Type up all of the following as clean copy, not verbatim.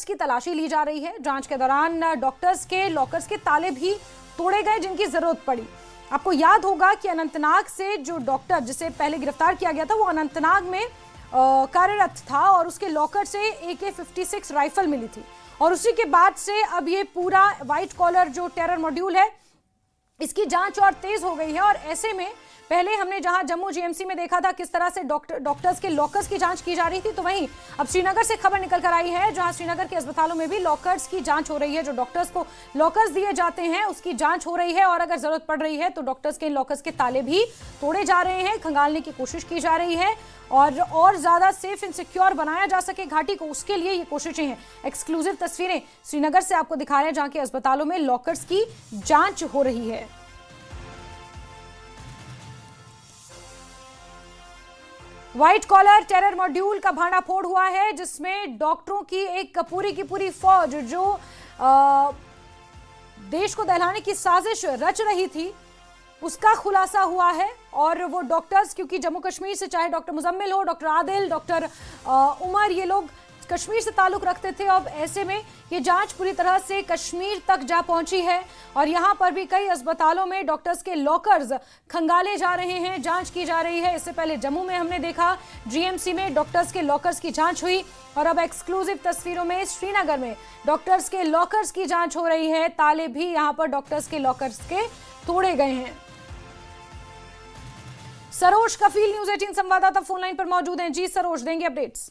की तलाशी ली जा रही है। जांच के दौरान डॉक्टर्स के लॉकर्स के ताले भी तोड़े गए जिनकी जरूरत पड़ी। आपको याद होगा कि अनंतनाग से जो डॉक्टर जिसे पहले गिरफ्तार किया गया था वो अनंतनाग में कार्यरत था और उसके लॉकर से AK-56 राइफल मिली थी और उसी के बाद से अब ये पूरा व्हाइट कॉलर जो टेरर मॉड्यूल है इसकी जांच और तेज हो गई है। और ऐसे में पहले हमने जहां जम्मू जीएमसी में देखा था किस तरह से डॉक्टर्स के लॉकर्स की जांच की जा रही थी, तो वहीं अब श्रीनगर से खबर निकल कर आई है जहां श्रीनगर के अस्पतालों में भी लॉकर्स की जांच हो रही है। जो डॉक्टर्स को लॉकर्स दिए जाते हैं उसकी जांच हो रही है और अगर जरूरत पड़ रही है तो डॉक्टर्स के लॉकर्स के ताले भी तोड़े जा रहे हैं, खंगालने की कोशिश की जा रही है और ज्यादा सेफ एंड सिक्योर बनाया जा सके घाटी को, उसके लिए ये कोशिशें हैं। एक्सक्लूसिव तस्वीरें श्रीनगर से आपको दिखा रहे हैं जहां के अस्पतालों में लॉकर्स की जांच हो रही है। व्हाइट कॉलर टेरर मॉड्यूल का भांडाफोड़ हुआ है जिसमें डॉक्टरों की एक पूरी की पूरी फौज जो देश को दहलाने की साजिश रच रही थी उसका खुलासा हुआ है। और वो डॉक्टर्स, क्योंकि जम्मू कश्मीर से चाहे डॉक्टर मुजम्मिल हो, डॉक्टर आदिल, डॉक्टर उमर, ये लोग कश्मीर से ताल्लुक रखते थे। अब ऐसे में ये जांच पूरी तरह से कश्मीर तक जा पहुंची है और यहां पर भी कई अस्पतालों में डॉक्टर्स के लॉकर्स खंगाले जा रहे हैं, जांच की जा रही है। इससे पहले जम्मू में हमने देखा जीएमसी में डॉक्टर्स के लॉकर्स की जांच हुई और अब एक्सक्लूसिव तस्वीरों में श्रीनगर में डॉक्टर्स के लॉकर्स की जांच हो रही है। ताले भी यहां पर डॉक्टर्स के लॉकर्स के तोड़े गए हैं। सरोज कफील, न्यूज़ 18 संवाददाता फोन लाइन पर मौजूद हैं। जी सरोज, देंगे अपडेट्स।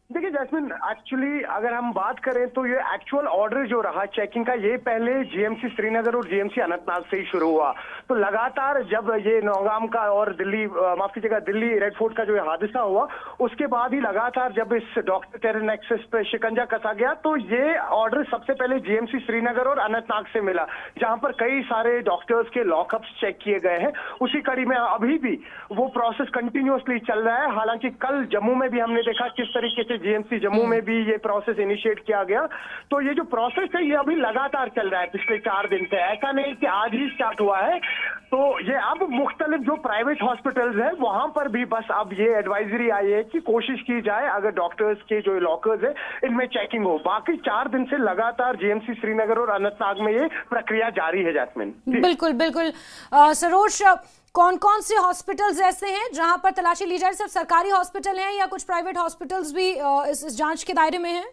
देखिए जैस्मिन, एक्चुअली अगर हम बात करें तो ये एक्चुअल ऑर्डर जो रहा चेकिंग का, ये पहले जीएमसी श्रीनगर और जीएमसी अनंतनाग से ही शुरू हुआ। तो लगातार जब ये नौगाम का और दिल्ली, माफ कीजिएगा, दिल्ली रेड फोर्ट का जो हादसा हुआ उसके बाद ही लगातार जब इस डॉक्टर टेरर नेक्सस पे शिकंजा कसा गया तो ये ऑर्डर सबसे पहले जीएमसी श्रीनगर और अनंतनाग से मिला, जहां पर कई सारे डॉक्टर्स के लॉकअप्स चेक किए गए हैं। उसी कड़ी में अभी भी वो प्रोसेस कंटिन्यूअसली चल रहा है। हालांकि कल जम्मू में भी हमने देखा किस तरीके से जीएमसी जम्मू में भी ये प्रोसेस इनिशिएट किया गया। तो ये जो प्रोसेस है ये अभी लगातार चल रहा है पिछले 4 दिन से, ऐसा नहीं कि आज ही स्टार्ट हुआ है। तो ये अब मुख्तलिफ जो प्राइवेट हॉस्पिटल्स हैं वहां पर भी बस अब ये एडवाइजरी आई है कि कोशिश की जाए अगर डॉक्टर्स के जो लॉकर्स है इनमें चेकिंग हो। बाकी 4 दिन से लगातार जीएमसी श्रीनगर और अनंतनाग में ये प्रक्रिया जारी है। जैस्मिन, बिल्कुल बिल्कुल। सरोज, कौन कौन से हॉस्पिटल्स ऐसे हैं जहां पर तलाशी ली जाए? सिर्फ सरकारी हॉस्पिटल हैं या कुछ प्राइवेट हॉस्पिटल्स भी इस जांच के दायरे में हैं?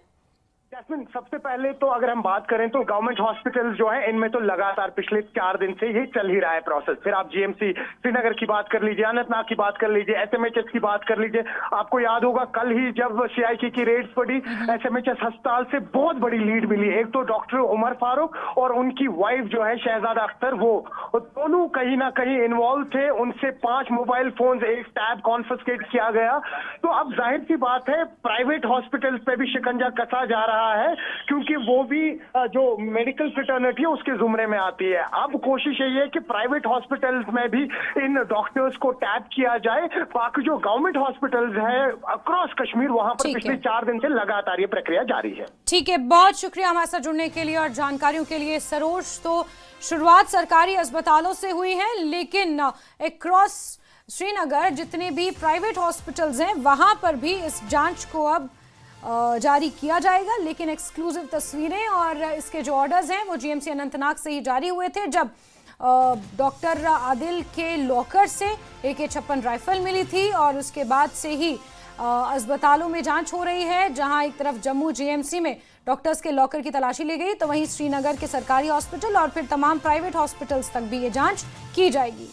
जैस्मिन, सबसे पहले तो अगर हम बात करें तो गवर्नमेंट हॉस्पिटल्स जो हैं इनमें तो लगातार पिछले 4 दिन से ये चल ही रहा है प्रोसेस। फिर आप जीएमसी श्रीनगर की बात कर लीजिए, अनंतनाग की बात कर लीजिए, एसएमएचएस की बात कर लीजिए। आपको याद होगा कल ही जब सीआईसी की रेड्स पड़ी, एसएमएचएस अस्पताल से बहुत बड़ी लीड मिली। एक तो डॉक्टर उमर फारूक और उनकी वाइफ जो है शहजादा अख्तर, वो दोनों कहीं ना कहीं इन्वॉल्व थे। उनसे 5 मोबाइल फोन, एक टैब कॉन्फिस्केट किया गया। तो अब जाहिर सी बात है प्राइवेट हॉस्पिटल्स पे भी शिकंजा कसा जा रहा है क्योंकि वो भी जो मेडिकल फ्रेटर्निटी है उसके जुमरे में आती है। अब कोशिश यही है कि प्राइवेट हॉस्पिटल्स में भी इन डॉक्टर्स को टैप किया जाए। बाकी जो गवर्नमेंट हॉस्पिटल्स हैं अक्रॉस कश्मीर वहां पर पिछले 4 दिन से लगातार ये प्रक्रिया जारी है। ठीक है, बहुत शुक्रिया हमारे साथ जुड़ने के लिए और जानकारियों के लिए सरोज। तो शुरुआत सरकारी अस्पतालों से हुई है लेकिन अक्रॉस श्रीनगर जितने भी प्राइवेट हॉस्पिटल्स हैं वहां पर भी इस जांच को अब जारी किया जाएगा। लेकिन एक्सक्लूसिव तस्वीरें और इसके जो ऑर्डर्स हैं वो जीएमसी अनंतनाग से ही जारी हुए थे जब डॉक्टर आदिल के लॉकर से AK-56 राइफल मिली थी और उसके बाद से ही अस्पतालों में जांच हो रही है। जहां एक तरफ जम्मू जीएमसी में डॉक्टर्स के लॉकर की तलाशी ली गई तो वहीं श्रीनगर के सरकारी हॉस्पिटल और फिर तमाम प्राइवेट हॉस्पिटल्स तक भी ये जांच की जाएगी।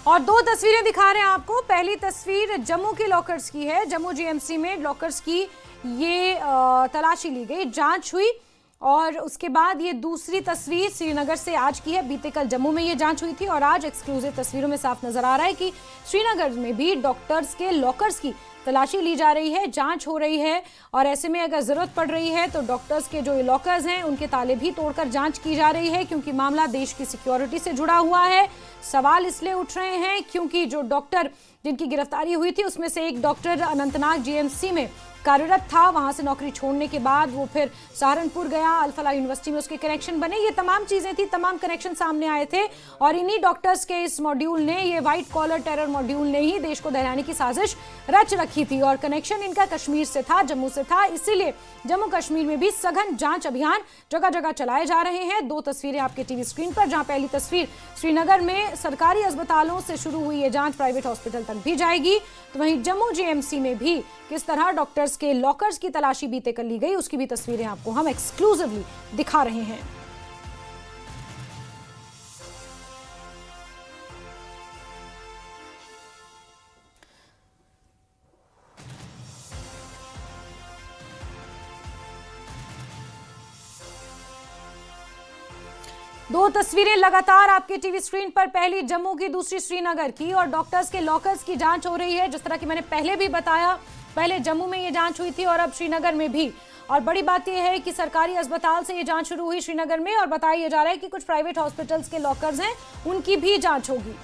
और 2 तस्वीरें दिखा रहे हैं आपको। पहली तस्वीर जम्मू के लॉकर्स की है। जम्मू जीएमसी में लॉकर्स की ये तलाशी ली गई, जांच हुई और उसके बाद ये दूसरी तस्वीर श्रीनगर से आज की है। बीते कल जम्मू में ये जांच हुई थी और आज एक्सक्लूसिव तस्वीरों में साफ नजर आ रहा है कि श्रीनगर में भी डॉक्टर्स के लॉकर्स की तलाशी ली जा रही है, जांच हो रही है और ऐसे में अगर जरूरत पड़ रही है तो डॉक्टर्स के जो लॉकर्स हैं उनके ताले भी तोड़कर जांच की जा रही है क्योंकि मामला देश की सिक्योरिटी से जुड़ा हुआ है। सवाल इसलिए उठ रहे हैं क्योंकि जो डॉक्टर जिनकी गिरफ्तारी हुई थी उसमें से एक डॉक्टर अनंतनाग जीएमसी में कार्यरत था, वहां से नौकरी छोड़ने के बाद वो फिर सहारनपुर गया, अल-फलाह यूनिवर्सिटी में उसके कनेक्शन बने। ये तमाम चीजें थी, तमाम कनेक्शन सामने आए थे और इन्हीं डॉक्टर्स के इस मॉड्यूल ने, ये व्हाइट कॉलर टेरर मॉड्यूल ने ही देश को दहलाने की साजिश रच रखी थी। और कनेक्शन इनका कश्मीर से था, जम्मू से था, इसीलिए जम्मू कश्मीर में भी सघन जांच अभियान जगह जगह चलाए जा रहे हैं। दो तस्वीरें आपके टीवी स्क्रीन पर, जहां पहली तस्वीर श्रीनगर में सरकारी अस्पतालों से शुरू हुई ये जांच प्राइवेट हॉस्पिटल तक भी जाएगी, तो वहीं जम्मू जेएमसी में भी किस तरह डॉक्टर्स के लॉकर्स की तलाशी बीते कर ली गई, उसकी भी तस्वीरें आपको हम एक्सक्लूसिवली दिखा रहे हैं। दो तस्वीरें लगातार आपके टीवी स्क्रीन पर, पहली जम्मू की, दूसरी श्रीनगर की, और डॉक्टर्स के लॉकर्स की जांच हो रही है। जिस तरह की मैंने पहले भी बताया, पहले जम्मू में ये जांच हुई थी और अब श्रीनगर में भी। और बड़ी बात यह है कि सरकारी अस्पताल से ये जांच शुरू हुई श्रीनगर में, और बताया जा रहा है कि कुछ प्राइवेट हॉस्पिटल्स के लॉकर्स हैं, उनकी भी जांच होगी।